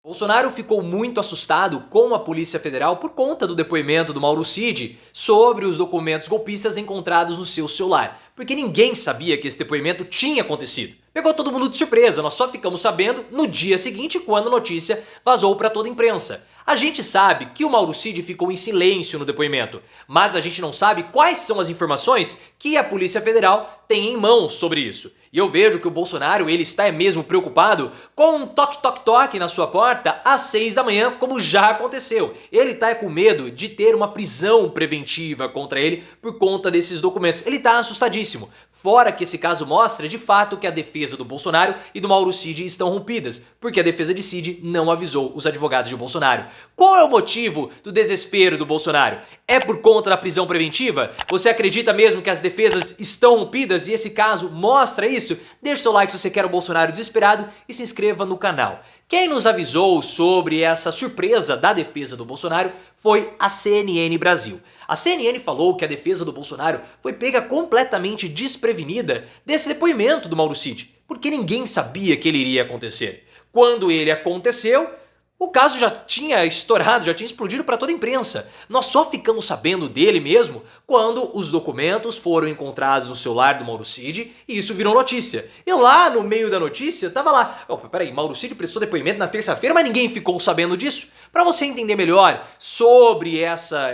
Bolsonaro ficou muito assustado com a Polícia Federal por conta do depoimento do Mauro Cid sobre os documentos golpistas encontrados no seu celular, porque ninguém sabia que esse depoimento tinha acontecido. Pegou todo mundo de surpresa, nós só ficamos sabendo no dia seguinte quando a notícia vazou para toda a imprensa. A gente sabe que o Mauro Cid ficou em silêncio no depoimento, mas a gente não sabe quais são as informações que a Polícia Federal tem em mãos sobre isso. E eu vejo que o Bolsonaro ele está mesmo preocupado com um toque-toque-toque na sua porta às 6 da manhã, como já aconteceu. Ele está com medo de ter uma prisão preventiva contra ele por conta desses documentos. Ele está assustadíssimo. Fora que esse caso mostra de fato que a defesa do Bolsonaro e do Mauro Cid estão rompidas, porque a defesa de Cid não avisou os advogados de Bolsonaro. Qual é o motivo do desespero do Bolsonaro? É por conta da prisão preventiva? Você acredita mesmo que as defesas estão rompidas e esse caso mostra isso? Deixe seu like se você quer o Bolsonaro desesperado e se inscreva no canal. Quem nos avisou sobre essa surpresa da defesa do Bolsonaro foi a CNN Brasil. A CNN falou que a defesa do Bolsonaro foi pega completamente desprevenida desse depoimento do Mauro Cid, porque ninguém sabia que ele iria acontecer. Quando ele aconteceu, o caso já tinha estourado, já tinha explodido para toda a imprensa. Nós só ficamos sabendo dele mesmo quando os documentos foram encontrados no celular do Mauro Cid e isso virou notícia. E lá no meio da notícia tava lá, peraí, Mauro Cid prestou depoimento na terça-feira, mas ninguém ficou sabendo disso? Para você entender melhor sobre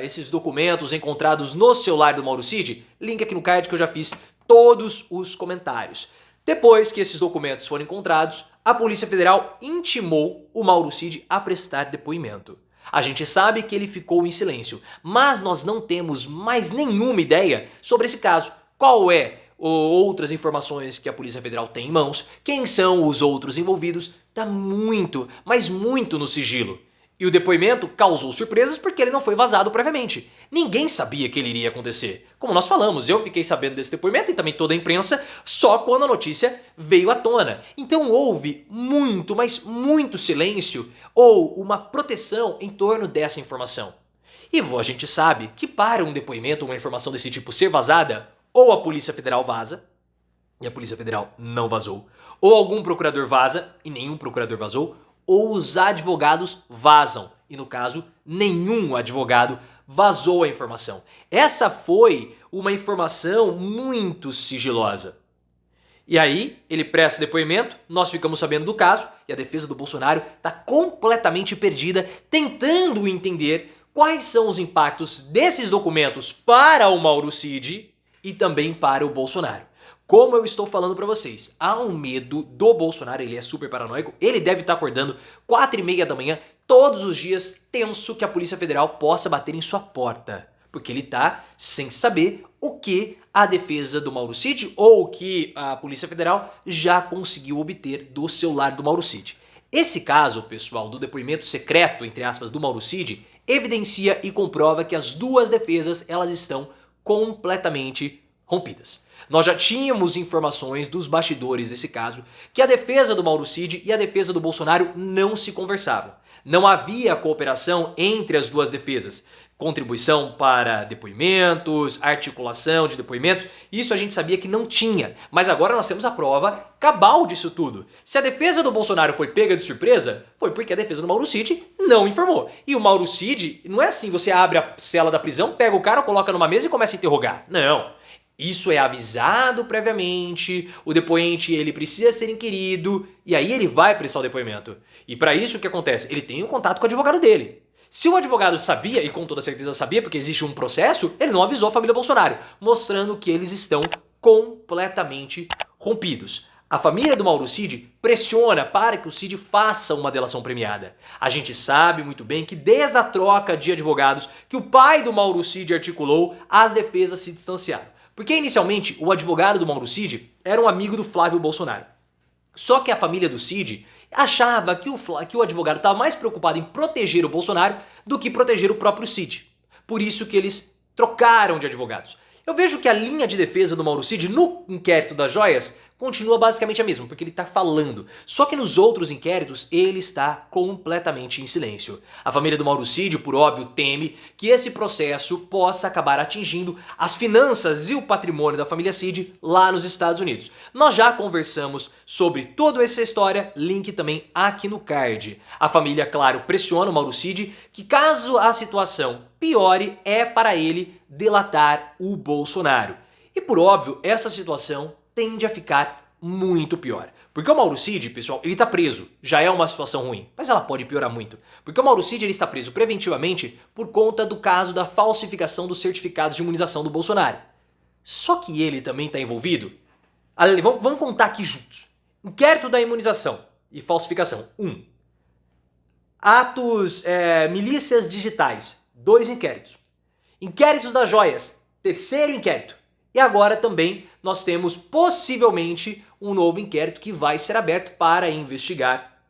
esses documentos encontrados no celular do Mauro Cid, link aqui no card que eu já fiz todos os comentários. Depois que esses documentos foram encontrados, a Polícia Federal intimou o Mauro Cid a prestar depoimento. A gente sabe que ele ficou em silêncio, mas nós não temos mais nenhuma ideia sobre esse caso. Qual é outras informações que a Polícia Federal tem em mãos? Quem são os outros envolvidos? Tá muito, mas muito no sigilo. E o depoimento causou surpresas porque ele não foi vazado previamente. Ninguém sabia que ele iria acontecer. Como nós falamos, eu fiquei sabendo desse depoimento e também toda a imprensa só quando a notícia veio à tona. Então houve muito, mas muito silêncio ou uma proteção em torno dessa informação. E a gente sabe que para um depoimento, uma informação desse tipo ser vazada, ou a Polícia Federal vaza, e a Polícia Federal não vazou, ou algum procurador vaza e nenhum procurador vazou, ou os advogados vazam. E no caso, nenhum advogado vazou a informação. Essa foi uma informação muito sigilosa. E aí, ele presta depoimento, nós ficamos sabendo do caso, e a defesa do Bolsonaro está completamente perdida, tentando entender quais são os impactos desses documentos para o Mauro Cid e também para o Bolsonaro. Como eu estou falando pra vocês, há um medo do Bolsonaro, ele é super paranoico, ele deve estar acordando 4h30 da manhã todos os dias, tenso que a Polícia Federal possa bater em sua porta. Porque ele tá sem saber o que a defesa do Mauro Cid ou o que a Polícia Federal já conseguiu obter do celular do Mauro Cid. Esse caso, pessoal, do depoimento secreto, entre aspas, do Mauro Cid, evidencia e comprova que as duas defesas elas estão completamente rompidas. Nós já tínhamos informações dos bastidores desse caso que a defesa do Mauro Cid e a defesa do Bolsonaro não se conversavam. Não havia cooperação entre as duas defesas. Contribuição para depoimentos, articulação de depoimentos, isso a gente sabia que não tinha. Mas agora nós temos a prova cabal disso tudo. Se a defesa do Bolsonaro foi pega de surpresa, foi porque a defesa do Mauro Cid não informou. E o Mauro Cid, não é assim, você abre a cela da prisão, pega o cara, coloca numa mesa e começa a interrogar. Não. Isso é avisado previamente, o depoente ele precisa ser inquirido e aí ele vai prestar o depoimento. E para isso o que acontece? Ele tem um contato com o advogado dele. Se o advogado sabia, e com toda certeza sabia porque existe um processo, ele não avisou a família Bolsonaro, mostrando que eles estão completamente rompidos. A família do Mauro Cid pressiona para que o Cid faça uma delação premiada. A gente sabe muito bem que desde a troca de advogados que o pai do Mauro Cid articulou, as defesas se distanciaram. Porque inicialmente o advogado do Mauro Cid era um amigo do Flávio Bolsonaro. Só que a família do Cid achava que o advogado estava mais preocupado em proteger o Bolsonaro do que proteger o próprio Cid. Por isso que eles trocaram de advogados. Eu vejo que a linha de defesa do Mauro Cid no inquérito das joias continua basicamente a mesma, porque ele está falando. Só que nos outros inquéritos ele está completamente em silêncio. A família do Mauricídio, por óbvio, teme que esse processo possa acabar atingindo as finanças e o patrimônio da família Cid lá nos Estados Unidos. Nós já conversamos sobre toda essa história, link também aqui no card. A família, claro, pressiona o Mauricídio que caso a situação piore, é para ele delatar o Bolsonaro. E por óbvio, essa situação tende a ficar muito pior. Porque o Mauricídio, pessoal, ele está preso. Já é uma situação ruim, mas ela pode piorar muito. Porque o Mauricídio ele está preso preventivamente por conta do caso da falsificação dos certificados de imunização do Bolsonaro. Só que ele também está envolvido. Vamos contar aqui juntos. Inquérito da imunização e falsificação. 1. Milícias digitais. 2 inquéritos. Inquéritos das joias. 3º inquérito. E agora também nós temos possivelmente um novo inquérito que vai ser aberto para investigar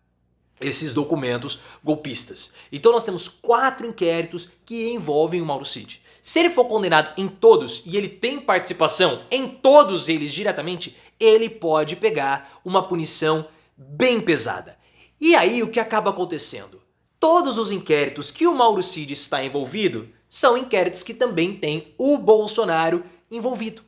esses documentos golpistas. Então nós temos 4 inquéritos que envolvem o Mauricídio. Se ele for condenado em todos e ele tem participação em todos eles diretamente, ele pode pegar uma punição bem pesada. E aí o que acaba acontecendo? Todos os inquéritos que o Mauricídio está envolvido são inquéritos que também têm o Bolsonaro envolvido.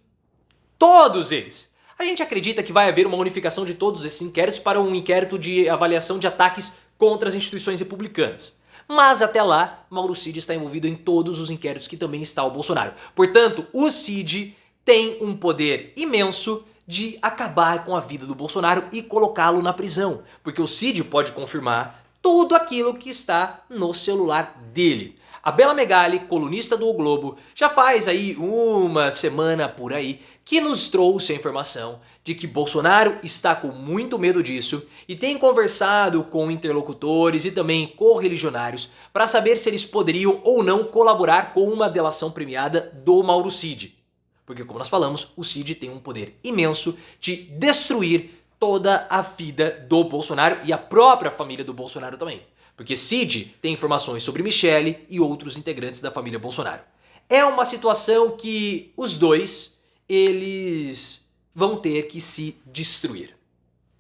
Todos eles. A gente acredita que vai haver uma unificação de todos esses inquéritos para um inquérito de avaliação de ataques contra as instituições republicanas. Mas até lá, Mauro Cid está envolvido em todos os inquéritos que também está o Bolsonaro. Portanto, o Cid tem um poder imenso de acabar com a vida do Bolsonaro e colocá-lo na prisão. Porque o Cid pode confirmar tudo aquilo que está no celular dele. A Bela Megali, colunista do O Globo, já faz aí uma semana por aí que nos trouxe a informação de que Bolsonaro está com muito medo disso e tem conversado com interlocutores e também correligionários para saber se eles poderiam ou não colaborar com uma delação premiada do Mauro Cid. Porque como nós falamos, o Cid tem um poder imenso de destruir toda a vida do Bolsonaro e a própria família do Bolsonaro também. Porque Cid tem informações sobre Michele e outros integrantes da família Bolsonaro. É uma situação que os dois, eles vão ter que se destruir.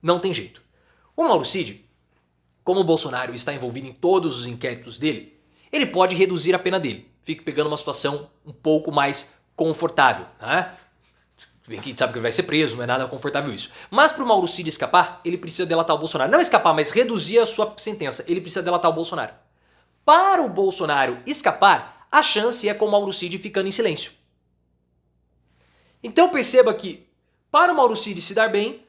Não tem jeito. O Mauro Cid, como o Bolsonaro está envolvido em todos os inquéritos dele, ele pode reduzir a pena dele. Fique pegando uma situação um pouco mais confortável, né? A gente sabe que ele vai ser preso, não é nada confortável isso. Mas para o Mauro Cid escapar, ele precisa delatar o Bolsonaro. Não escapar, mas reduzir a sua sentença. Ele precisa delatar o Bolsonaro. Para o Bolsonaro escapar, a chance é com o Mauro Cid ficando em silêncio. Então perceba que para o Mauro Cid se dar bem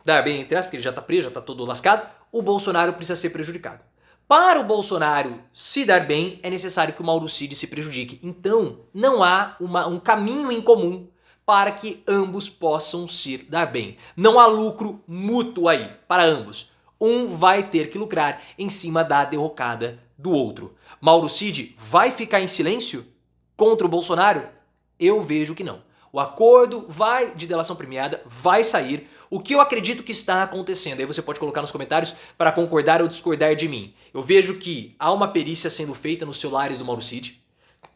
entre aspas, porque ele já está preso, já está todo lascado, o Bolsonaro precisa ser prejudicado. Para o Bolsonaro se dar bem, é necessário que o Mauro Cid se prejudique. Então não há um caminho em comum para que ambos possam se dar bem. Não há lucro mútuo aí para ambos. Um vai ter que lucrar em cima da derrocada do outro. Mauro Cid vai ficar em silêncio contra o Bolsonaro? Eu vejo que não. O acordo de delação premiada vai sair. O que eu acredito que está acontecendo? Aí você pode colocar nos comentários para concordar ou discordar de mim. Eu vejo que há uma perícia sendo feita nos celulares do Mauro Cid.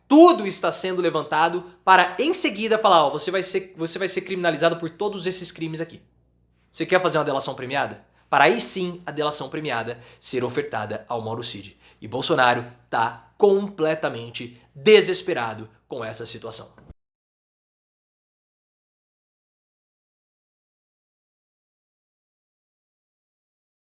Tudo está sendo levantado para em seguida falar, ó, você vai ser criminalizado por todos esses crimes aqui. Você quer fazer uma delação premiada? Para aí sim a delação premiada ser ofertada ao Mauro Cid. E Bolsonaro está completamente desesperado com essa situação.